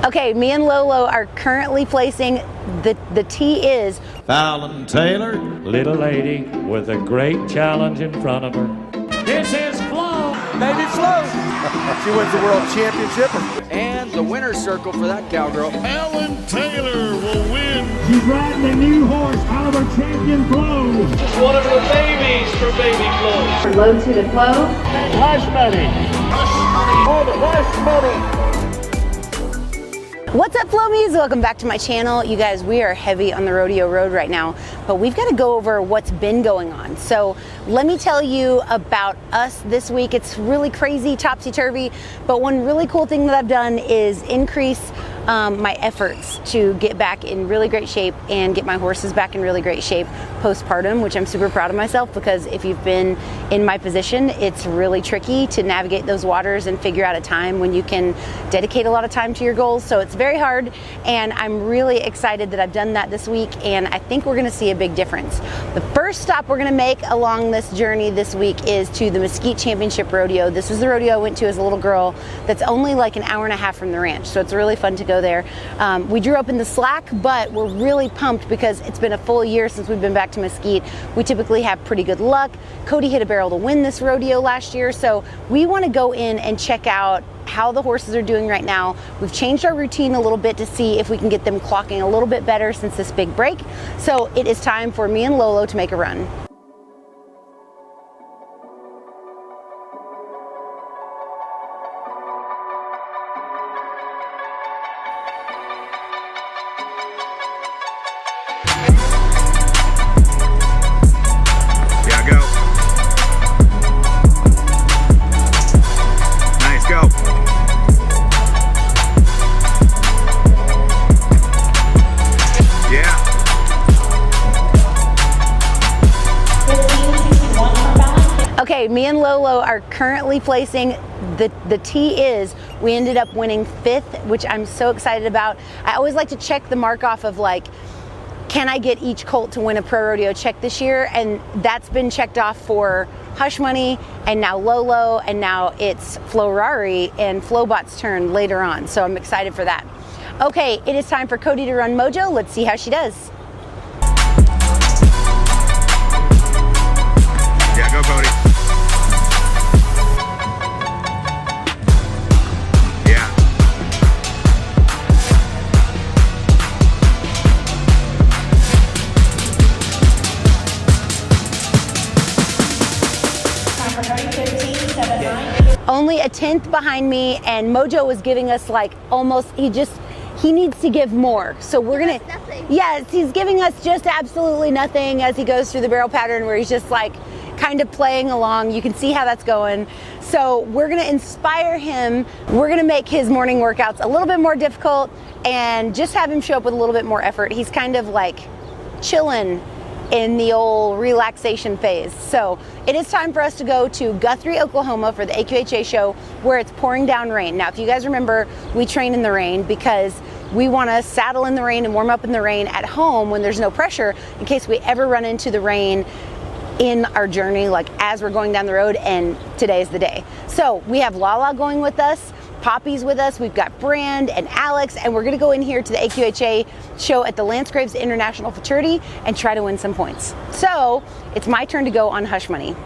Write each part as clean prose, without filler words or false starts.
Okay, me and Lolo are currently placing the T is Fallon Taylor, Little lady with a great challenge in front of her. This is Flo. BABYFLO. She wins the world championship. And the winner's circle for that cowgirl. Fallon Taylor will win. She's riding a new horse, Oliver Champion Flo. Just one of the babies for BABYFLO. low to the flow. Hush money. Hush money. What's up, Flomies? Welcome back to my channel. You guys, we are heavy on the rodeo road right now, but we've got to go over what's been going on. So let me tell you about us this week. It's really crazy, topsy-turvy, but one really cool thing that I've done is increase my efforts to get back in really great shape and get my horses back in really great shape postpartum, which I'm super proud of myself, because if you've been in my position, it's really tricky to navigate those waters and figure out a time when you can dedicate a lot of time to your goals. So it's very hard, and I'm really excited that I've done that this week, and I think we're going to see a big difference. The first stop we're going to make along this journey this week is to the Mesquite Championship Rodeo. This is the rodeo I went to as a little girl that's only like an hour and a half from the ranch, so it's really fun to go there. We drew up in the slack, but we're really pumped because it's been a full year since we've been back to Mesquite. We typically have pretty good luck. Cody hit a barrel to win this rodeo last year, so we want to go in and check out how the horses are doing right now. We've changed our routine a little bit to see if we can get them clocking a little bit better since this big break. So it is time for me and Lolo to make a run. Okay, me and Lolo are currently placing the T is, we ended up winning 5th, which I'm so excited about. I always like to check the mark off of like, can I get each colt to win a pro rodeo check this year? And that's been checked off for Hush Money, and now Lolo, and now it's Florari and Flobot's turn later on. So I'm excited for that. Okay, it is time for Cody to run Mojo. Let's see how she does. Yeah, go Cody. Only a 10th behind me, and Mojo was giving us like almost, he needs to give more. So we're gonna, yes, he's giving us just absolutely nothing as he goes through the barrel pattern where he's just like kind of playing along. You can see how that's going. So we're gonna inspire him. We're gonna make his morning workouts a little bit more difficult and just have him show up with a little bit more effort. He's kind of like chilling in the old relaxation phase. So it is time for us to go to Guthrie, Oklahoma for the AQHA show where it's pouring down rain. Now, if you guys remember, we train in the rain because we want to saddle in the rain and warm up in the rain at home when there's no pressure in case we ever run into the rain in our journey, like as we're going down the road, and today's the day. So we have Lala going with us, Poppy's with us, we've got Brand and Alex, and we're gonna go in here to the AQHA show at the Lance Graves International Futurity and try to win some points. So it's my turn to go on Hush Money.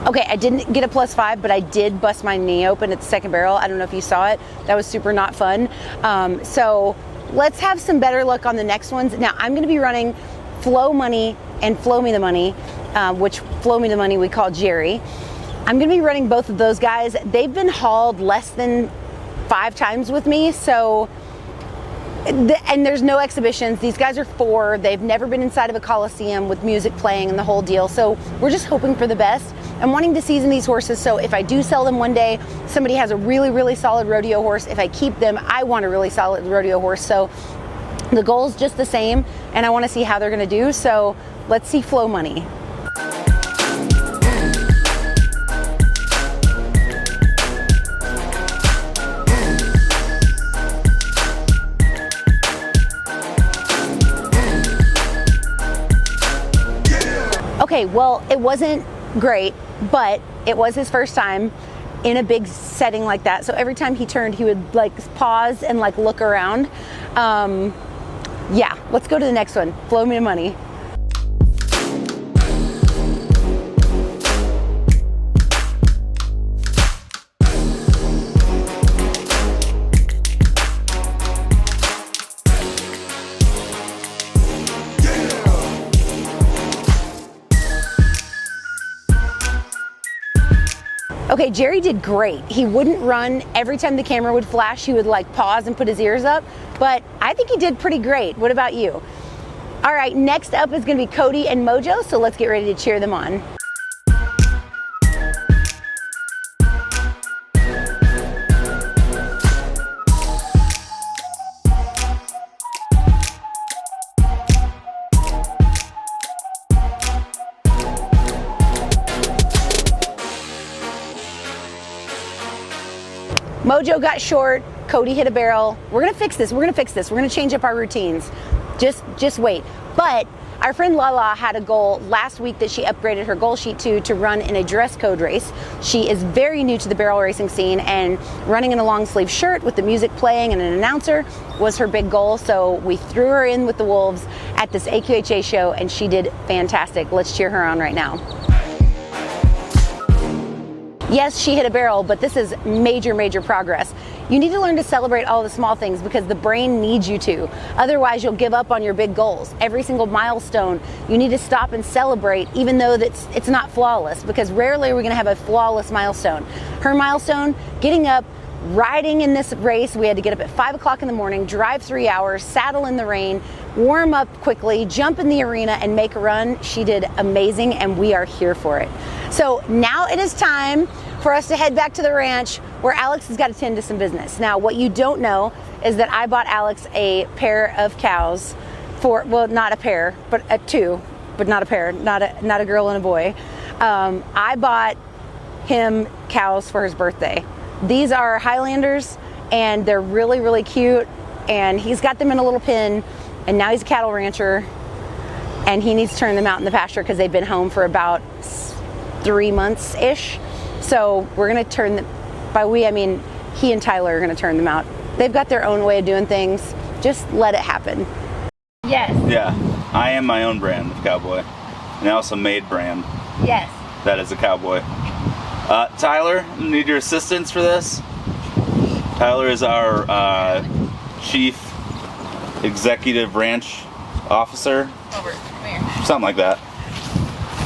Okay, I didn't get a +5, but I did bust my knee open at the second barrel. I don't know if you saw it. That was super not fun. So let's have some better luck on the next ones. Now, I'm gonna be running Flow Money and Flow Me the Money, which Flow Me the Money we call Jerry. I'm gonna be running both of those guys. They've been hauled less than 5 times with me, so, and there's no exhibitions. These guys are 4. They've never been inside of a coliseum with music playing and the whole deal. So we're just hoping for the best. I'm wanting to season these horses, so if I do sell them one day, somebody has a really, really solid rodeo horse. If I keep them, I want a really solid rodeo horse. So the goal's just the same, and I want to see how they're going to do. So let's see Flow Money. Okay, well, it wasn't great, but it was his first time in a big setting like that. So every time he turned, he would like pause and like look around. Yeah, let's go to the next one. Blow me the money. Okay, Jerry did great. He wouldn't run. Every time the camera would flash, he would like pause and put his ears up, but I think he did pretty great. What about you? All right, next up is gonna be Cody and Mojo, so let's get ready to cheer them on. Mojo got short, Cody hit a barrel. We're gonna fix this, we're gonna change up our routines. Just wait. But our friend Lala had a goal last week that she upgraded her goal sheet to run in a dress code race. She is very new to the barrel racing scene, and running in a long sleeve shirt with the music playing and an announcer was her big goal. So we threw her in with the Wolves at this AQHA show, and she did fantastic. Let's cheer her on right now. Yes, she hit a barrel, but this is major progress. You need to learn to celebrate all the small things because the brain needs you to. Otherwise, you'll give up on your big goals. Every single milestone, you need to stop and celebrate, even though it's not flawless, because rarely are we gonna have a flawless milestone. Her milestone, getting up, riding in this race, we had to get up at 5 o'clock in the morning, drive 3 hours, saddle in the rain, warm up quickly, jump in the arena and make a run. She did amazing, and we are here for it. So now it is time for us to head back to the ranch where Alex has got to tend to some business. Now, what you don't know is that I bought Alex a pair of cows for, well, not a pair, but two, but not a pair, not a girl and a boy. I bought him cows for his birthday. These are Highlanders, and they're really cute, and he's got them in a little pen, and now he's a cattle rancher, and he needs to turn them out in the pasture because they've been home for about 3 months-ish. So we're gonna turn them, by we I mean he and Tyler are gonna turn them out. They've got their own way of doing things. Just let it happen. Yes. Yeah, I am my own brand of cowboy, and I also made brand. Yes. That is a cowboy. Tyler, need your assistance for this. Tyler is our chief executive ranch officer. Over, come here. Something like that.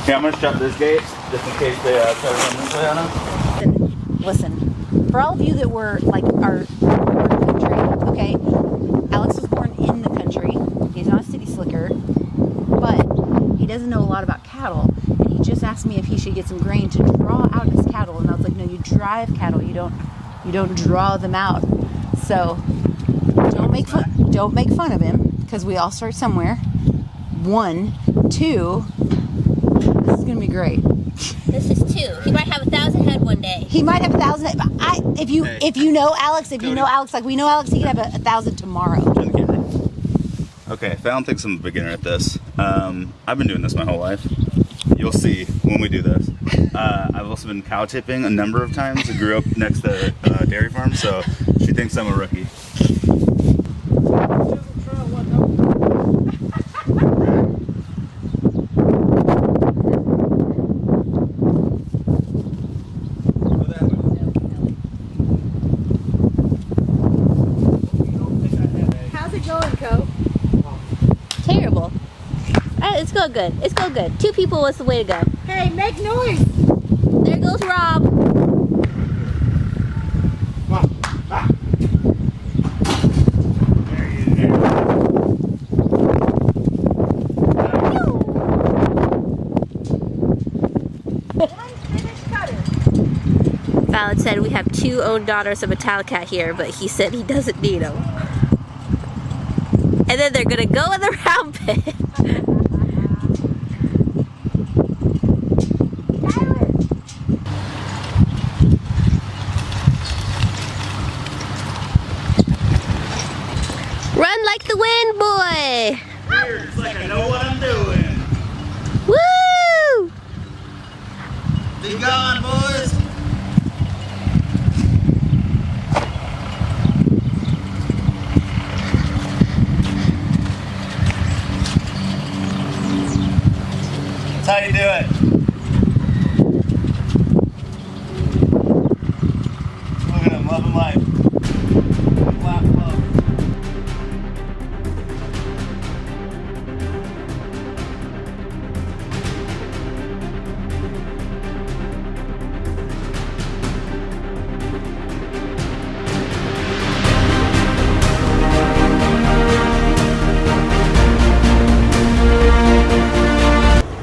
Okay, I'm gonna shut this gate just in case they try to run this way on us. Listen, for all of you that were like are country, okay? Alex was born in the country. He's not a city slicker, but he doesn't know a lot about cattle. And he just asked me if he should get some grain to draw out his cattle, and I was like, no, you drive cattle. You don't draw them out. So don't make fun of him, because we all start somewhere. 1, 2. This is gonna be great. This is 2. He might have 1,000 head one day. He might have 1,000 head. If you know Alex, like we know Alex, he could have 1,000 tomorrow. Okay, Fallon thinks I'm a beginner at this. I've been doing this my whole life. You'll see when we do this. I've also been cow tipping a number of times. I grew up next to a dairy farm, so she thinks I'm a rookie. Terrible. It's going good. It's going good. 2 people was the way to go. Hey, make noise! There goes Rob. Fallon said we have 2 own daughters of a Metallica here, but he said he doesn't need them. And then they're gonna go in the round pit. Be gone, boys. That's how you do it. Look at him, loving life. Wow, love.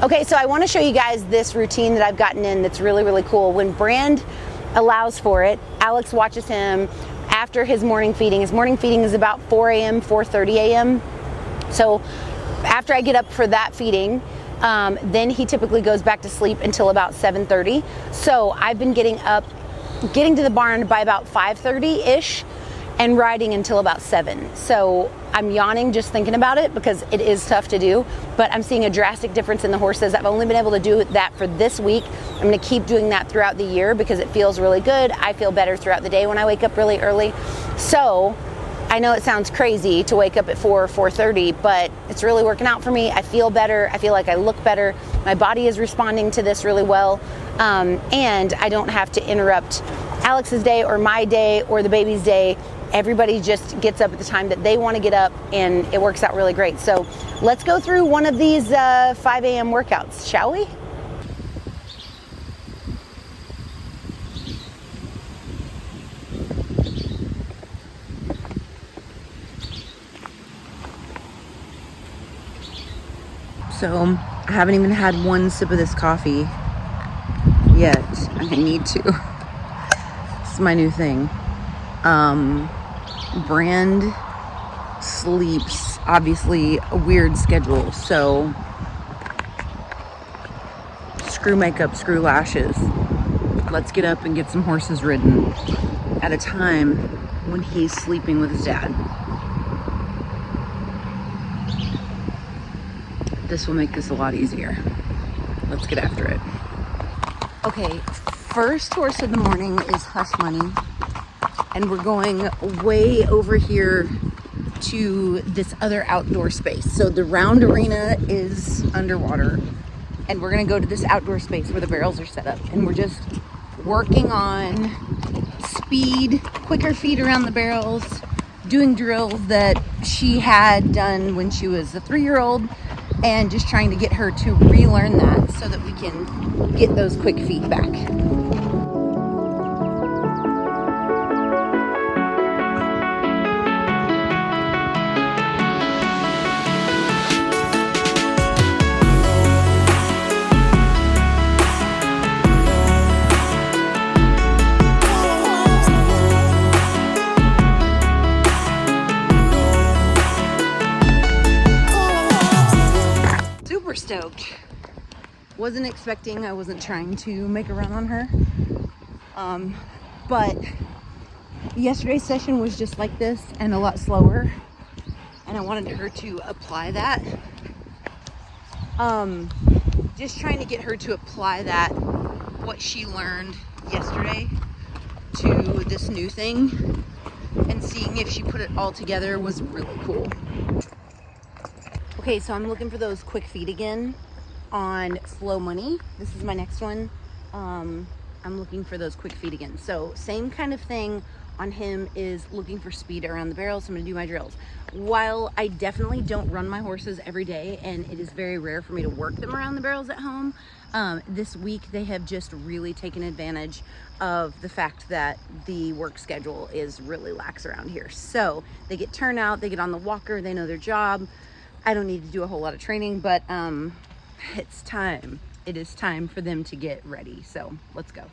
Okay, so I want to show you guys this routine that I've gotten in that's really, really cool. When Brand allows for it, Alex watches him after his morning feeding. His morning feeding is about 4 a.m., 4:30 a.m. So after I get up for that feeding, then he typically goes back to sleep until about 7:30. So I've been getting to the barn by about 5:30-ish and riding until about 7. So I'm yawning just thinking about it because it is tough to do, but I'm seeing a drastic difference in the horses. I've only been able to do that for this week. I'm gonna keep doing that throughout the year because it feels really good. I feel better throughout the day when I wake up really early. So I know it sounds crazy to wake up at 4 or 4:30, but it's really working out for me. I feel better. I feel like I look better. My body is responding to this really well. And I don't have to interrupt Alex's day or my day or the baby's day. Everybody just gets up at the time that they want to get up, and it works out really great. So let's go through one of these 5 a.m. workouts, shall we? So I haven't even had one sip of this coffee yet. I need to. This is my new thing. Brand sleeps, obviously a weird schedule, so screw makeup, screw lashes. Let's get up and get some horses ridden at a time when he's sleeping with his dad. This will make this a lot easier. Let's get after it. Okay, first horse of the morning is Hush Money. And we're going way over here to this other outdoor space. So the round arena is underwater, and we're gonna go to this outdoor space where the barrels are set up. And we're just working on speed, quicker feet around the barrels, doing drills that she had done when she was a 3-year-old, and just trying to get her to relearn that so that we can get those quick feet back. Stoked. Wasn't expecting, I wasn't trying to make a run on her. But yesterday's session was just like this and a lot slower. And I wanted her to apply that. Just trying to get her to apply that, what she learned yesterday, to this new thing. And seeing if she put it all together was really cool. Okay, so I'm looking for those quick feet again on Flow Money. This is my next one. I'm looking for those quick feet again. So same kind of thing on him is looking for speed around the barrels. So I'm gonna do my drills. While I definitely don't run my horses every day, and it is very rare for me to work them around the barrels at home, this week they have just really taken advantage of the fact that the work schedule is really lax around here. So they get turnout, they get on the walker, they know their job. I don't need to do a whole lot of training, but it's time. It is time for them to get ready. So let's go.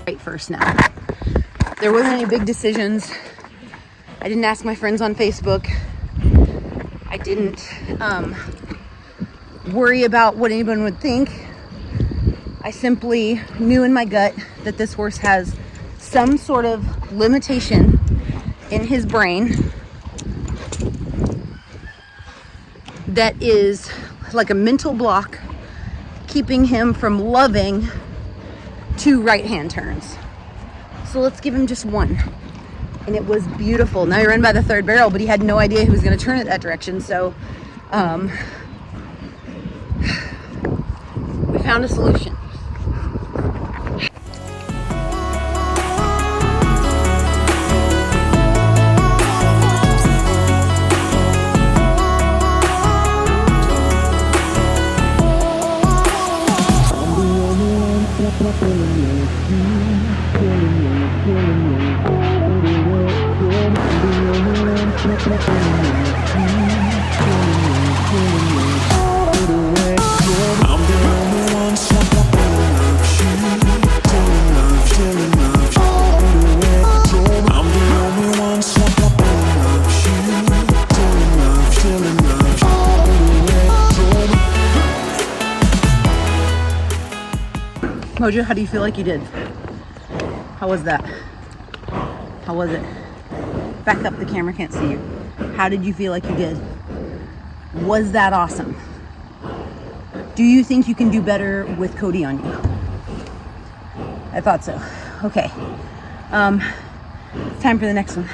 Right first now. There wasn't any big decisions. I didn't ask my friends on Facebook. I didn't worry about what anyone would think. I simply knew in my gut that this horse has some sort of limitation in his brain that is like a mental block keeping him from loving 2 right-hand turns. So let's give him just 1. And it was beautiful. Now he ran by the 3rd barrel, but he had no idea he was going to turn it that direction. So we found a solution. Mojo, how do you feel like you did? How was that? How was it? Back up, the camera can't see you. How did you feel like you did? Was that awesome? Do you think you can do better with Cody on you? I thought so. Okay. It's time for the next one.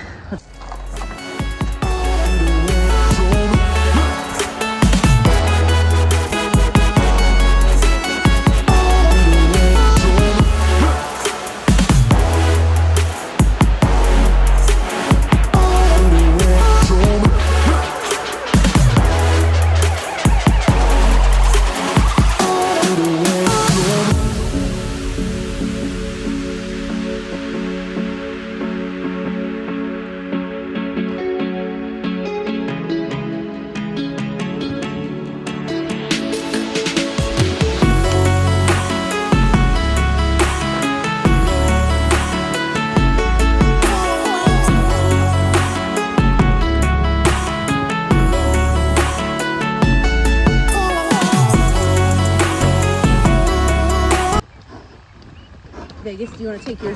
Vegas, do you want to take your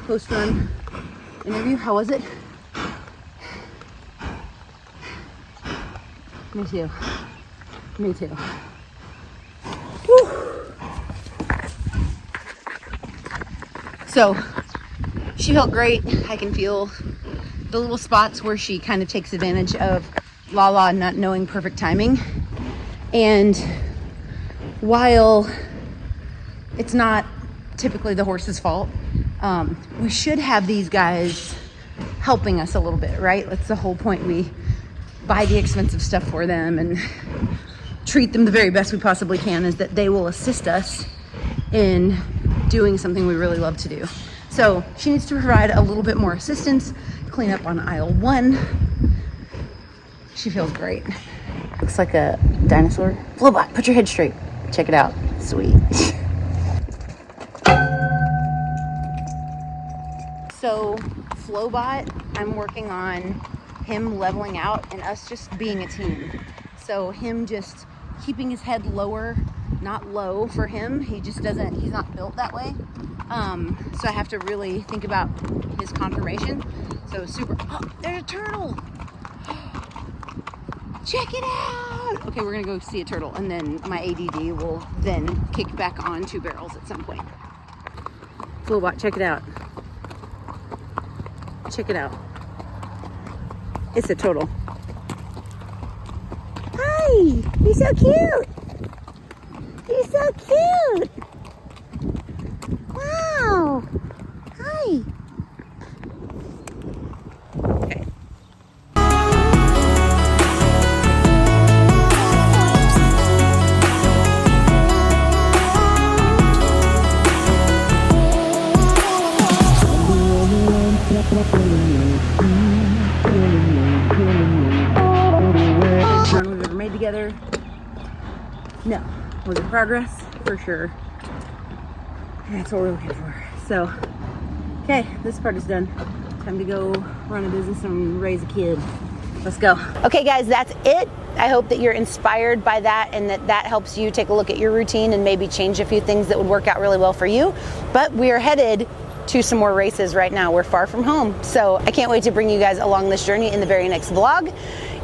post-run interview? How was it? Me too. Me too. Whew. So, she felt great. I can feel the little spots where she kind of takes advantage of Lala not knowing perfect timing. And while it's not typically the horse's fault, we should have these guys helping us a little bit, right? That's the whole point. We buy the expensive stuff for them and treat them the very best we possibly can, is that they will assist us in doing something we really love to do. So she needs to provide a little bit more assistance, clean up on aisle 1. She feels great. Looks like a dinosaur. Flowbot, put your head straight. Check it out. Sweet. So Flowbot, I'm working on him leveling out and us just being a team. So him just keeping his head lower, not low for him. He just doesn't, he's not built that way. So I have to really think about his conformation. So super, oh, there's a turtle. Check it out. Okay, we're gonna go see a turtle, and then my ADD will then kick back on 2 barrels at some point. Flowbot, check it out. Check it out. It's a turtle. Hi, you're so cute. You're so cute. Wow. Hi. Okay. We've ever made together? No. Was it progress? For sure. That's what we're looking for. So, okay, this part is done. Time to go run a business and raise a kid. Let's go. Okay, guys, that's it. I hope that you're inspired by that and that helps you take a look at your routine and maybe change a few things that would work out really well for you. But we are headed to some more races right now. We're far from home. So I can't wait to bring you guys along this journey in the very next vlog.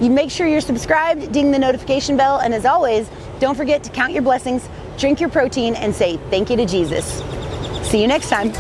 You make sure you're subscribed, ding the notification bell, and as always, don't forget to count your blessings, drink your protein, and say thank you to Jesus. See you next time.